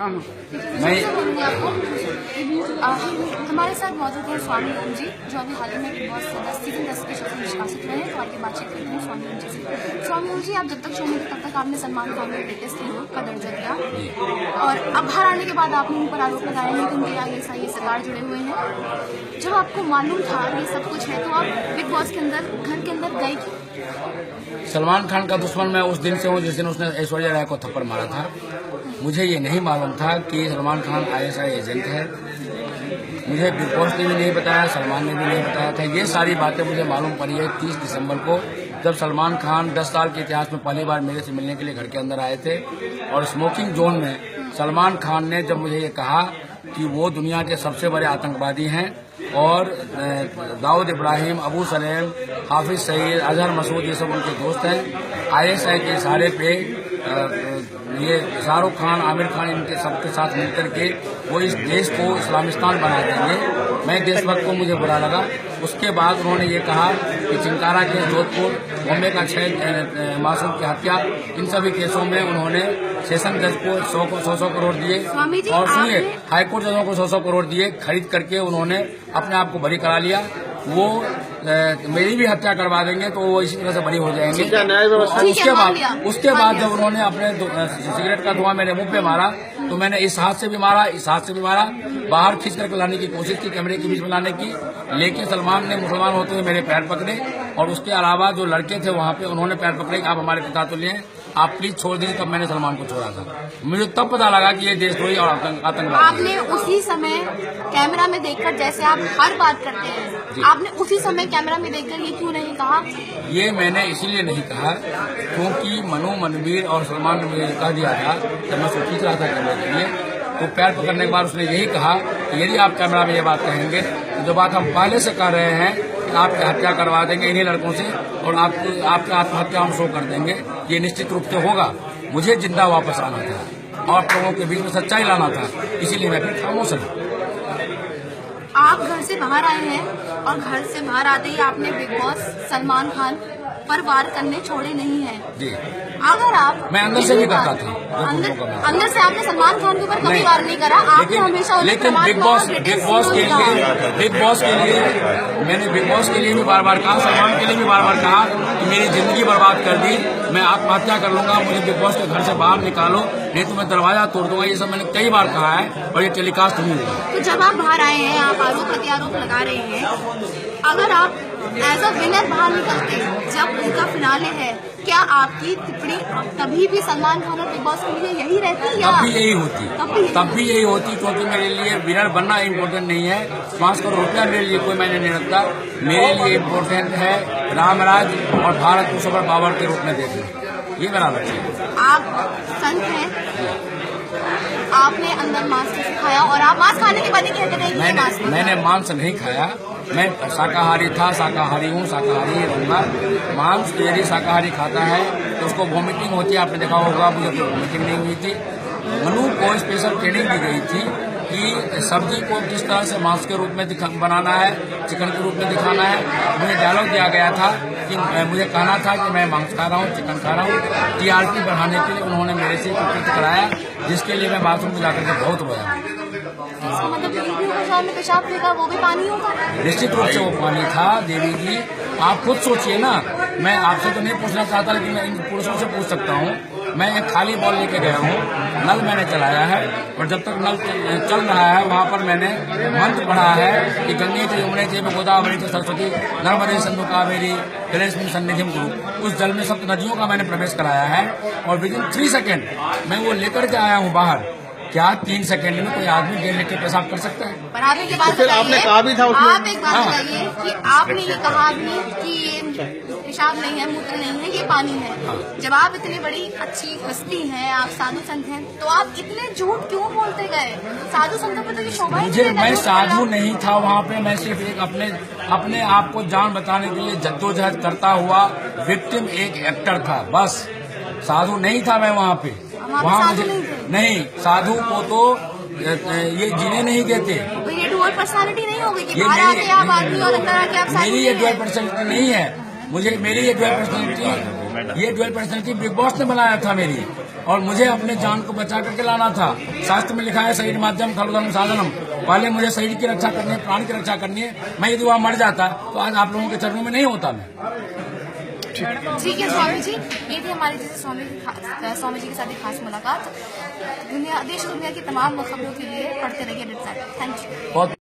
मैं हमारे साथ मौजूद है स्वामी ओम जी, जो अभी हाल ही में बिग बॉस सीजन 10 के शो से निष्कासित रहे हैं। तो आगे बातचीत करते हैं स्वामी ओम जी से। स्वामी ओम जी, आप जब तक शो में थे तब तक आपने सलमान खान के लेटेस्ट हीरो का दर्जा दिया, और अब बाहर आने के बाद आपने उन पर आरोप लगाए हैं कि उनके ISI सरकार जुड़े हुए हैं। जब आपको मालूम था ये सब कुछ है, तो आप बिग बॉस के अंदर घर के अंदर गए क्यों? सलमान खान का दुश्मन मैं उस दिन से हूँ जिस दिन उसने ऐश्वर्या राय को थप्पड़ मारा था। मुझे ये नहीं मालूम था कि सलमान खान ISI एजेंट है। मुझे बिग बॉस ने भी नहीं बताया, सलमान ने भी नहीं बताया था। ये सारी बातें मुझे मालूम पड़ी है 30 दिसंबर को, जब सलमान खान 10 साल के इतिहास में पहली बार मेरे से मिलने के लिए घर के अंदर आए थे। और स्मोकिंग जोन में सलमान खान ने जब मुझे ये कहा कि वो दुनिया के सबसे बड़े आतंकवादी हैं और दाऊद इब्राहिम, अबू सलेम, हाफिज सईद, अजहर मसूद ये सब उनके दोस्त हैं। ISI के इशारे पे ये शाहरुख खान, आमिर खान, इनके सबके साथ मिलकर के वो इस देश को इस्लामिस्तान बना देंगे। मैं देशभक्त को मुझे बुरा लगा। उसके बाद उन्होंने ये कहा कि चिंकारा केस, जोधपुर, बॉम्बे का 6 मासूम की हत्या, इन सभी केसों में उन्होंने सेशन जज को 100 करोड़ दिए। और सुनिए, हाईकोर्ट जजों को 100 करोड़ दिए। खरीद करके उन्होंने अपने आप को बरी करा लिया। वो मेरी भी हत्या करवा देंगे तो वो इसी तरह से बरी हो जाएंगे। उसके बाद जब उन्होंने अपने सिगरेट का धुआं मेरे मुंह पे मारा, तो मैंने इस हाथ से भी मारा, इस हाथ से भी मारा, बाहर खींच करके लाने की कोशिश की, कैमरे के बीच में लाने की, लेकिन सलमान ने मुसलमान होते हुए मेरे पैर पकड़े। और उसके अलावा जो लड़के थे वहाँ पे, उन्होंने पैर पकड़े कि आप हमारे पिता तो लिए, आप प्लीज छोड़ दीजिए। तब मैंने सलमान को छोड़ा था। मुझे तब पता लगा कि ये देशद्रोही और आतंकवादी। आपने उसी समय कैमरा में देखकर, जैसे आप हर बात करते हैं, आपने उसी समय कैमरा में देखकर ये क्यों नहीं कहा? ये मैंने इसीलिए नहीं कहा क्योंकि मनु, मनवीर और सलमान ने मुझे कह दिया था जब मैं उसको खींच रहा था कैमरे के लिए, तो पैर पकड़ने के बाद उसने यही कहा कि यदि आप कैमरा में ये बात कहेंगे तो जो बात हम पहले से कह रहे हैं कि आपकी हत्या करवा देंगे इन्हीं लड़कों से, और आपकी आत्महत्या हम शो कर देंगे, ये निश्चित रूप से होगा। मुझे जिंदा वापस आना था और लोगों के बीच में सच्चाई लाना था, इसीलिए मैं फिर खामोश रहा। आप घर से बाहर आए हैं और घर से बाहर आते ही आपने बिग बॉस सलमान खान पर वार करने छोड़े नहीं हैं जी। अगर आप, मैं अंदर से भी करता था, अंदर से आपने सलमान खान के ऊपर कभी वार नहीं करा, आपने हमेशा। लेकिन बिग बॉस के लिए मैंने बिग बॉस के लिए भी बार बार कहा, सलमान के लिए भी बार बार कहा कि मेरी जिंदगी बर्बाद कर दी, मैं आत्महत्या कर लूंगा, मुझे बिग बॉस के घर से बाहर निकालो, नहीं तो मैं दरवाजा तोड़ दूंगा। ये सब मैंने कई बार कहा है और ये टेलीकास्ट नहीं हुआ। तो जब आप बाहर आए हैं, आप आरोप प्रत्यारोप लगा रहे हैं, अगर आप एज अ विनर बाहर निकलते, जब उनका फिनाले है, क्या आपकी टिप्पणी तभी भी सलमान खान और बिग बॉस के लिए यही रहती? या तब भी यही होती क्योंकि मेरे लिए विनर बनना इम्पोर्टेंट नहीं है। 5 करोड़ रुपया मेरे लिए कोई मैंने नहीं रखता। मेरे लिए इम्पोर्टेंट है रामराज और भारत को सुपर पावर के रूप में देखना, ये मेरा लक्ष्य है। आप संत हैं, आपने अंदर मांस कैसे खाया और आप मांस खाने के बाद कहते हैं? मैंने मांस नहीं खाया, मैं शाकाहारी था, शाकाहारी हूँ, शाकाहारी ही रहूंगा। मांस यदि शाकाहारी खाता है तो उसको वॉमिटिंग होती है, आपने देखा होगा। मुझे तो वॉमिटिंग नहीं हुई थी। मनु को स्पेशल ट्रेनिंग दी गई थी कि सब्जी को किस तरह से मांस के रूप में बनाना है, चिकन के रूप में दिखाना है। मुझे डायलॉग दिया गया था कि मुझे कहना था कि मैं मांस खा रहा हूँ, चिकन खा रहा हूँ। TRP बढ़ाने के लिए उन्होंने मेरे से कुछ कराया, जिसके लिए मैं बाथरूम में जाकर के बहुत रोया। मतलब पेशाब फेंका, वो भी पानी होगा? निश्चित रूप से वो पानी था। देवी जी, आप खुद सोचिए ना, मैं आपसे तो नहीं पूछना चाहता, लेकिन मैं इन पुरुषों से पूछ सकता हूँ। मैं एक खाली बॉल लेके गया हूँ, नल मैंने चलाया है, और जब तक नल चल रहा है वहाँ पर मैंने मंत्र पढ़ा है कि गंगे च यमुने चैव गोदावरी च सरस्वती नर्मदे सिंधु कावेरी जलेस्मिन् सन्निधिं कुरु। उस जल में सप्त नदियों का मैंने प्रवेश कराया है, और विदिन 3 सेकेंड मैं वो लेकर के आया हूँ बाहर। क्या 3 सेकंड में कोई आदमी गेंद लेके पेशाब कर सकता है? पर आप एक बात बताइए, आपने कहा भी था उसमें, आप एक बात बताइए कि आपने ये कहा भी कि ये पेशाब नहीं है, मूत्र नहीं है, ये पानी है। जब आप इतनी बड़ी अच्छी हस्ती हैं, आप साधु संत हैं, तो आप इतने झूठ क्यों बोलते गए? साधु संतों पर तो ये शोभा ही नहीं। मैं साधु नहीं था वहाँ पे, मैं सिर्फ एक अपने आप को जान बचाने के लिए जद्दोजहद करता हुआ विक्टिम, एक एक्टर था, बस। साधु नहीं था मैं वहाँ पे। वहाँ मुझे नहीं, साधु को तो ये जीने नहीं देते। तो ये डुअल पर्सनालिटी नहीं होगी कि बाहर आके आप आदमी और अंदर आके आप साधु? मेरी ये डुअल पर्सनालिटी नहीं है। मेरी ये डुअल पर्सनालिटी बिग बॉस ने बनाया था मेरी। और मुझे अपने जान को बचा करके लाना था। शास्त्र में लिखा है शरीर माध्यम खलु धर्म साधनम। पहले मुझे शरीर की रक्षा करनी है, प्राण की रक्षा करनी है। मैं यदि वहाँ मर जाता तो आज आप लोगों के चरणों में नहीं होता मैं। ठीक है स्वामी जी, ये थी हमारी जैसे स्वामी जी के साथ एक खास मुलाकात। देश दुनिया की तमाम खबरों के लिए पढ़ते रहिए। Thank you.